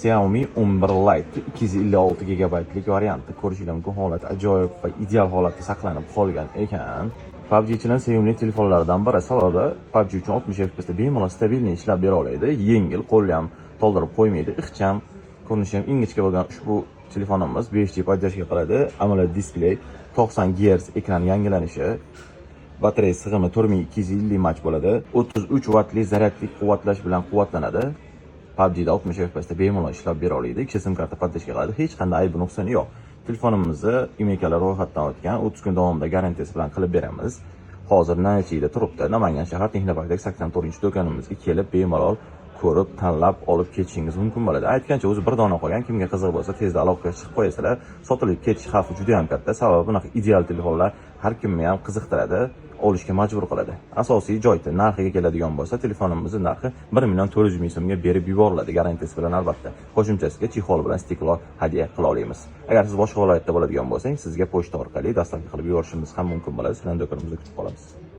Xiaomi 11 Lite 256 GB varianti ko'rishinglar mumkin. Holat ajoyib va ideal holatda saqlanib qolgan ekan. PUBG'chilar sevimli telefonlaridan biri. Saloda PUBG uchun 60 FPSda bemalol stabilni ishlab bera oladi. Yengil, qo'lni ham to'ldirib qo'ymaydi. Ixcham, ko'rinishi ham ingichka bo'lgan ushbu telefonimiz 5G podдержка qiladi. AMOLED displey, 90 Hz ekran yangilanishi, batareya sig'imi 4250 mAh bo'ladi. 33 vattli zaryadli quvvatlash bilan quvvatlanadi. PUBG'da 60 FPSda bemalol ishlab bera oladi. 2 sim karta podдержка qiladi. Hech qanday aybi nuqsoni yo'q. Telefonimizni imekalar ro'yxatdan o'tgan 30 kun davomida garantiyasi bilan qilib beramiz. Hozir Nanchida turibdi. Namangan shahar Texnoparkdagi 84-do'konimizga kelib bemalol ko'rib, tanlab olib ketishingiz mumkin bo'ladi. Aytgancha o'zi bir dona qolgan, kimga qiziq bo'lsa tezda aloqaga chiqib qo'yasizlar. Sotilib ketish xavfi juda ham katta. Sababi bunaqa ideal telefonlar har kimni ham qiziqtiradi, olishga majbur qiladi. Asosiy joyda narxiga keladigan bo'lsa, telefonimizning narxi 1 400 ming so'mga berib yuboriladi, garantiyasi bilan albatta. Qo'shimchasiga chexol bilan stiklo hadya qila olamiz. Agar siz boshqa viloyatda bo'ladigan bo'lsangiz, sizga pochta orqali dastlabki qilib yuborishimiz ham mumkin bo'ladi. Sizlarni do'konimizda kutib qolamiz.